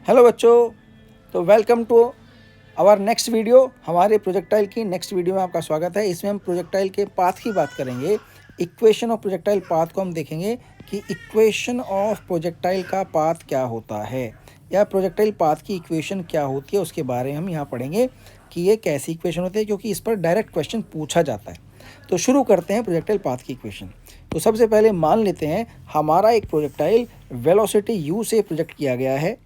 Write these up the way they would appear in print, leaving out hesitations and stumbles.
Hello बच्चों, तो welcome to our next video. हमारे प्रोजेक्टाइल की नेक्स्ट वीडियो में आपका स्वागत है। इसमें हम प्रोजेक्टाइल के पाथ की बात करेंगे। इक्वेशन ऑफ प्रोजेक्टाइल पाथ को हम देखेंगे कि इक्वेशन ऑफ प्रोजेक्टाइल का पाथ क्या होता है या प्रोजेक्टाइल पाथ की इक्वेशन क्या होती है, उसके बारे में हम यहाँ पढ़ेंगे कि ये कैसी इक्वेशन होती है, क्योंकि इस पर डायरेक्ट क्वेश्चन पूछा जाता है। तो शुरू करते हैं प्रोजेक्टाइल पाथ की इक्वेशन। तो सबसे पहले मान लेते हैं हमारा एक प्रोजेक्टाइल वेलोसिटी u से प्रोजेक्ट किया गया है,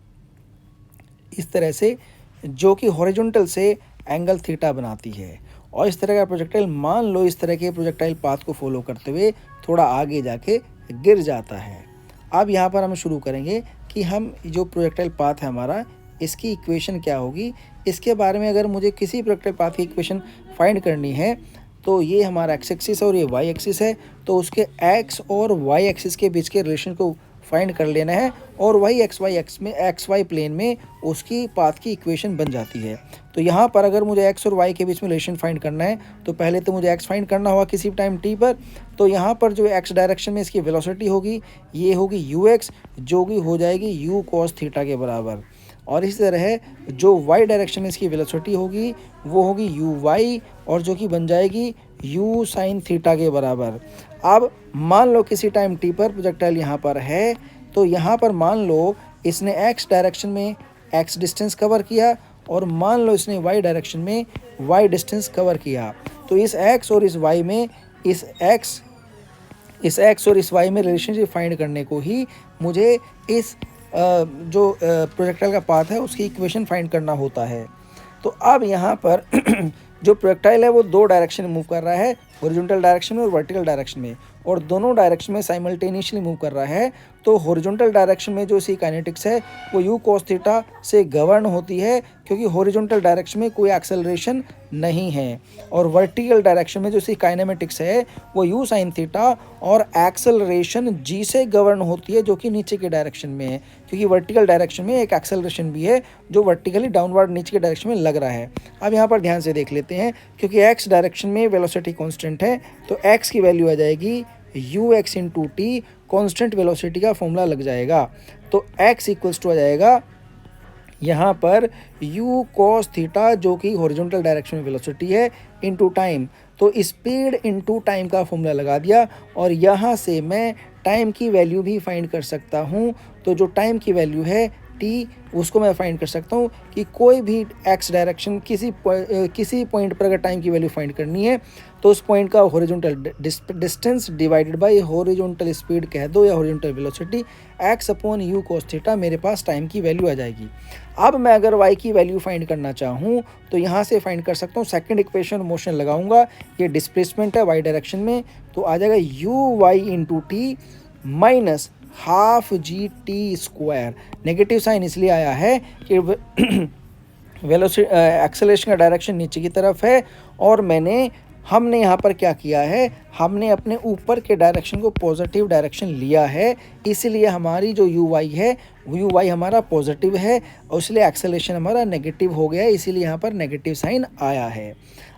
इस तरह से, जो कि हॉरिजॉन्टल से एंगल थीटा बनाती है। और इस तरह का प्रोजेक्टाइल मान लो इस तरह के प्रोजेक्टाइल पाथ को फॉलो करते हुए थोड़ा आगे जाके गिर जाता है। अब यहाँ पर हम शुरू करेंगे कि हम जो प्रोजेक्टाइल पाथ है हमारा, इसकी इक्वेशन क्या होगी। इसके बारे में अगर मुझे किसी प्रोजेक्टाइल पाथ की इक्वेशन फाइंड करनी है तो ये हमारा एक्स एक्सिस है और ये वाई एक्सिस है, तो उसके एक्स और वाई एक्सिस के बीच के रिलेशन को फाइंड कर लेना है और वही एक्स वाई प्लेन में उसकी पाथ की इक्वेशन बन जाती है। तो यहाँ पर अगर मुझे एक्स और वाई के बीच में रिलेशन फाइंड करना है तो पहले तो मुझे एक्स फाइंड करना होगा किसी टाइम टी पर। तो यहाँ पर जो एक्स डायरेक्शन में इसकी वेलोसिटी होगी ये होगी यू एक्स, जो कि हो जाएगी यू कॉस थीटा के बराबर। और इसी तरह जो वाई डायरेक्शन में इसकी वेलोसिटी होगी वो होगी यू वाई, और जो कि बन जाएगी यू साइन थीटा के बराबर। अब मान लो किसी टाइम टी पर प्रोजेक्टाइल यहाँ पर है, तो यहाँ पर मान लो इसने एक्स डायरेक्शन में एक्स डिस्टेंस कवर किया और मान लो इसने वाई डायरेक्शन में वाई डिस्टेंस कवर किया। तो इस एक्स और इस वाई में इस एक्स और इस वाई में रिलेशनशिप फाइंड करने को ही मुझे इस जो प्रोजेक्टाइल का पाथ है उसकी इक्वेशन फाइंड करना होता है। तो अब यहाँ पर जो प्रोजेक्टाइल है वो दो डायरेक्शन में मूव कर रहा है, हॉरिजॉन्टल डायरेक्शन में और वर्टिकल डायरेक्शन में, और दोनों डायरेक्शन में साइमल्टेनियसली मूव कर रहा है। तो हॉरिजॉन्टल डायरेक्शन में जो इसकी काइनेटिक्स है वो यू कॉस थीटा से गवर्न होती है, क्योंकि हॉरिजॉन्टल डायरेक्शन में कोई एक्सेलरेशन नहीं है। और वर्टिकल डायरेक्शन में जो इसकी काइनेमेटिक्स है वो यू साइन थीटा और एक्सेलरेशन जी से गवर्न होती है, जो कि नीचे के डायरेक्शन में है, क्योंकि वर्टिकल डायरेक्शन में एक एक्सेलरेशन भी है जो वर्टिकली डाउनवर्ड नीचे के डायरेक्शन में लग रहा है। अब यहाँ पर ध्यान से देख लेते हैं, क्योंकि एक्स डायरेक्शन में वेलोसिटी कांस्टेंट है तो एक्स की वैल्यू आ जाएगी you x into T, constant velocity का फॉर्मूला लग जाएगा। तो एक्स इक्वल्स टू आ जाएगा यहाँ पर u cos थीटा, जो कि हॉरिजॉन्टल डायरेक्शन में वेलोसिटी है, इनटू टाइम। तो स्पीड इनटू टाइम का फॉर्मूला लगा दिया और यहाँ से मैं टाइम की वैल्यू भी फाइंड कर सकता हूँ। तो जो टाइम की वैल्यू है t, उसको मैं फाइंड कर सकता हूँ कि कोई भी x डायरेक्शन किसी पॉइंट पर अगर टाइम की वैल्यू फाइंड करनी है तो उस पॉइंट का horizontal distance divided by horizontal speed कह दो या horizontal velocity, x upon u cos theta, मेरे पास टाइम की वैल्यू आ जाएगी। अब मैं अगर y की वैल्यू फाइंड करना चाहूँ तो यहाँ से फाइंड कर सकता हूँ। सेकंड इक्वेशन मोशन लगाऊंगा, ये डिस्प्लेसमेंट है y डायरेक्शन में, तो आ जाएगा u y into t minus half g t square. Negative sign इसलिए आया है कि वेलोसिटी एक्सेलरेशन का डायरेक्शन नीचे की तरफ है और हमने यहाँ पर क्या किया है, हमने अपने ऊपर के डायरेक्शन को पॉजिटिव डायरेक्शन लिया है, इसलिए हमारी जो यू वाई है यू वाई हमारा पॉजिटिव है और इसलिए एक्सेलरेशन हमारा नेगेटिव हो गया है, इसीलिए यहाँ पर नेगेटिव साइन आया है।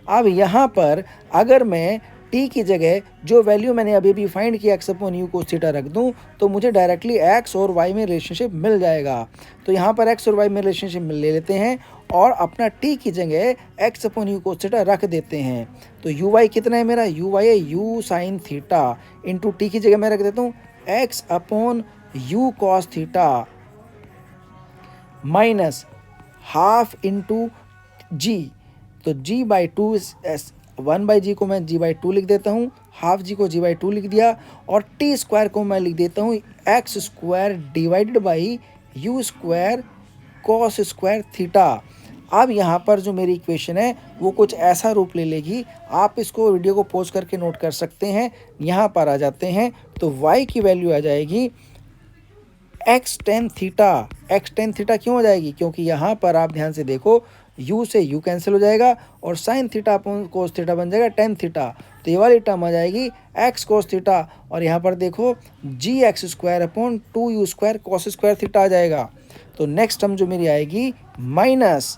अब यहाँ पर अगर मैं टी की जगह जो वैल्यू मैंने अभी भी फाइंड किया x upon u cos theta रख दूं तो मुझे डायरेक्टली एक्स और वाई में रिलेशनशिप मिल जाएगा। तो यहाँ पर एक्स और वाई में रिलेशनशिप ले लेते हैं और अपना टी की जगह x upon u cos theta रख देते हैं। तो यू वाई कितना है मेरा, यू वाई है u sine theta, into t की जगह मैं रख देता हूँ x upon u cos theta minus half into g. तो जी बाई टू, 1/g को मैं g बाई 2 लिख देता हूँ, हाफ जी को g बाई 2 लिख दिया, और टी स्क्वायर को मैं लिख देता हूँ x square divided by you square cos square theta. अब यहाँ पर जो मेरी इक्वेशन है वो कुछ ऐसा रूप ले लेगी, आप इसको वीडियो को पॉज करके नोट कर सकते हैं। यहाँ पर आ जाते हैं तो y की वैल्यू आ जाएगी x tan theta. X tan theta क्यों हो जाएगी, क्योंकि यहाँ पर आप ध्यान से देखो u से u कैंसिल हो जाएगा और sine theta upon cos theta बन जाएगा टेन थीटा। तो ये वाली टर्म आ जाएगी एक्स कोस थीटा, और यहाँ पर देखो g x square upon 2u square cos square theta आ जाएगा। तो नेक्स्ट टर्म जो मेरी आएगी minus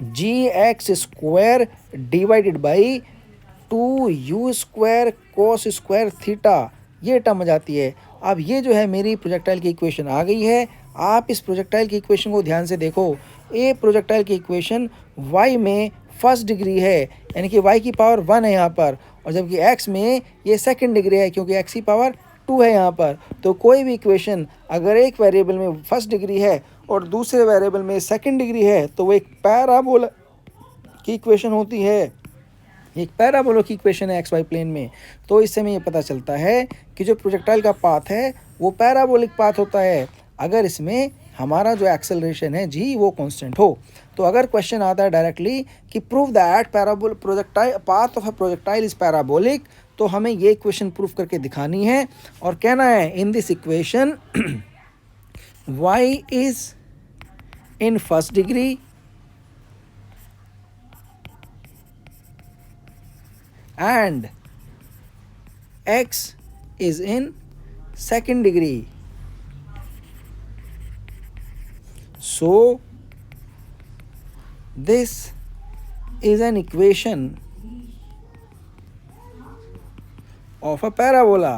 g x square divided by 2u square cos square theta, ये टर्म आ जाती है। अब ये जो है मेरी प्रोजेक्टाइल की इक्वेशन आ गई है। आप इस प्रोजेक्टाइल की इक्वेशन को ध्यान से देखो। ये प्रोजेक्टाइल की इक्वेशन y में फर्स्ट डिग्री है, यानी कि y की पावर 1 है यहाँ पर, और जबकि x में ये सेकंड डिग्री है क्योंकि x की पावर 2 है यहाँ पर। तो कोई भी इक्वेशन अगर एक वेरिएबल में फर्स्ट डिग्री है और दूसरे वेरिएबल में सेकंड डिग्री है तो वो एक पैराबोला की इक्वेशन होती है। एक पैराबोला की इक्वेशन है XY प्लेन में। तो इससे हमें ये पता चलता है कि जो प्रोजेक्टाइल का पाथ है वो पैराबोलिक पाथ होता है अगर इसमें हमारा जो एक्सेलरेशन है जी वो कांस्टेंट हो। तो अगर क्वेश्चन आता है डायरेक्टली कि prove that पैराबोल projectile path of a projectile is parabolic, तो हमें ये इक्वेशन प्रूफ करके दिखानी है और कहना है in this equation y is in first degree and x is in second degree. So this is an equation of a parabola.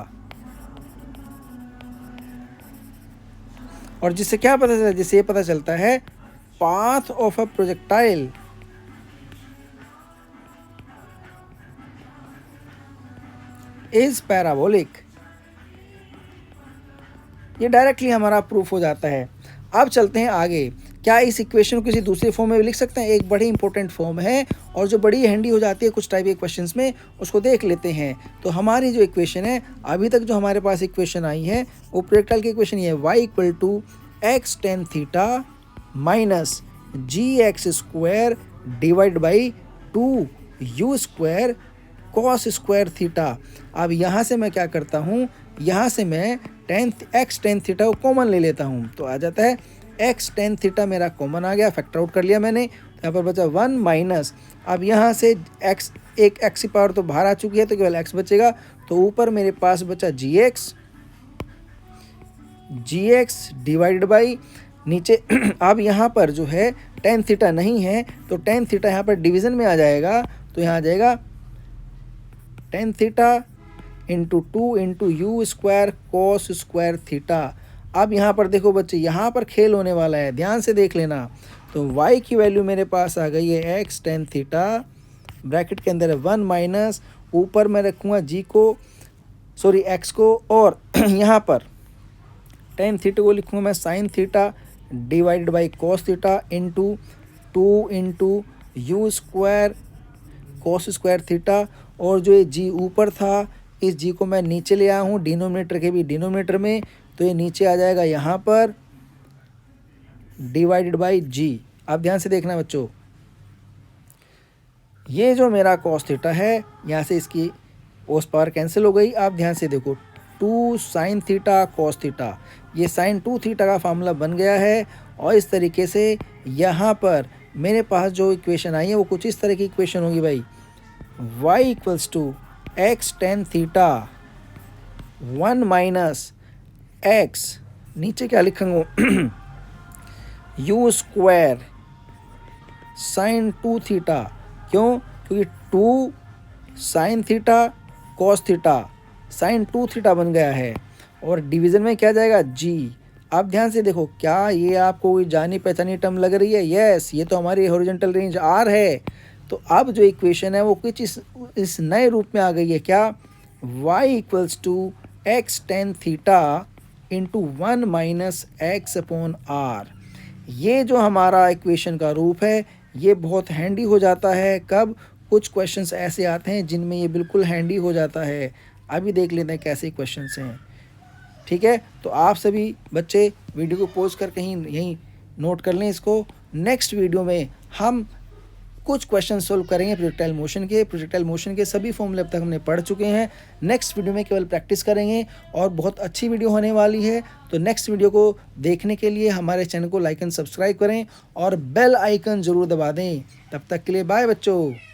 और जिससे क्या पता चलता है, जिससे ये पता चलता है path of a projectile is parabolic. ये डायरेक्टली हमारा प्रूफ हो जाता है। अब चलते हैं आगे। क्या इस इक्वेशन को किसी दूसरे फॉर्म में भी लिख सकते हैं? एक बड़ी इंपॉर्टेंट फॉर्म है और जो बड़ी हैंडी हो जाती है कुछ टाइप के क्वेश्चंस में, उसको देख लेते हैं। तो हमारी जो इक्वेशन है अभी तक जो हमारे पास इक्वेशन आई है वो प्रोजेक्टाइल की इक्वेशन ये है, y equal to x tan theta minus gx² divide by 2u² cos square theta. अब यहाँ से मैं क्या करता हूँ, यहाँ से मैं x tan थीटा को कॉमन ले लेता हूँ, तो आ जाता है x tan थीटा मेरा कॉमन आ गया, फैक्टर आउट कर लिया मैंने। यहाँ पर बचा 1 माइनस, अब यहाँ से x एक x की पावर तो बाहर आ चुकी है तो केवल x बचेगा, तो ऊपर मेरे पास बचा gx डिवाइड बाई नीचे अब यहाँ पर जो है tan थीटा नहीं है तो tan थीटा यहाँ पर डिवीज़न में आ जाएगा, तो यहाँ आ जाएगा tan theta into 2 into u² cos square theta. अब यहाँ पर देखो बच्चे, यहाँ पर खेल होने वाला है, ध्यान से देख लेना। तो y की वैल्यू मेरे पास आ गई है x tan थीटा, ब्रैकेट के अंदर है 1 माइनस, ऊपर मैं रखूँगा x को, और यहाँ पर tan थीटा को लिखूँगा मैं sin theta divided by cos theta into 2 into u² cos square theta, और जो ये g ऊपर था इस g को मैं नीचे ले आया हूँ डिनोमिनेटर के भी डिनोमिनेटर में, तो ये नीचे आ जाएगा यहाँ पर डिवाइडेड बाई g। अब ध्यान से देखना बच्चों, ये जो मेरा cos थीटा है यहाँ से इसकी cos पावर कैंसिल हो गई। आप ध्यान से देखो 2 sin थीटा cos थीटा, ये sin 2 थीटा का फार्मूला बन गया है। और इस तरीके से यहाँ पर मेरे पास जो इक्वेशन आई है वो कुछ इस तरह की इक्वेशन होगी भाई, y equals to x tan theta 1 minus x, नीचे क्या लिखूँगा u² sin 2 थीटा। क्यों? क्योंकि 2 sin theta cos theta sin 2 theta बन गया है, और डिवीज़न में क्या जाएगा g। आप ध्यान से देखो, क्या ये आपको कोई जानी पहचानी टर्म लग रही है? यस, ये तो हमारी हॉरिजॉन्टल रेंज r है। तो अब जो इक्वेशन है वो कुछ इस नए रूप में आ गई है, क्या? y equals to x tan theta into 1 minus x upon r। ये जो हमारा इक्वेशन का रूप है ये बहुत हैंडी हो जाता है। कब? कुछ क्वेश्चंस ऐसे आते हैं जिनमें ये बिल्कुल हैंडी हो जाता है। अभी देख लेते हैं कैसे क्वेश्चंस हैं, ठीक है? तो आप सभी बच्चे वीडियो को पॉज कर कहीं यहीं नोट कर लें इसको। नेक्स्ट वीडियो में हम कुछ क्वेश्चन सोल्व करेंगे प्रोजेक्टाइल मोशन के। प्रोजेक्टाइल मोशन के सभी फॉर्मूले अब तक हमने पढ़ चुके हैं। नेक्स्ट वीडियो में केवल प्रैक्टिस करेंगे और बहुत अच्छी वीडियो होने वाली है। तो नेक्स्ट वीडियो को देखने के लिए हमारे चैनल को लाइक एंड सब्सक्राइब करें और बेल आइकन ज़रूर दबा दें। तब तक के लिए बाय बच्चों।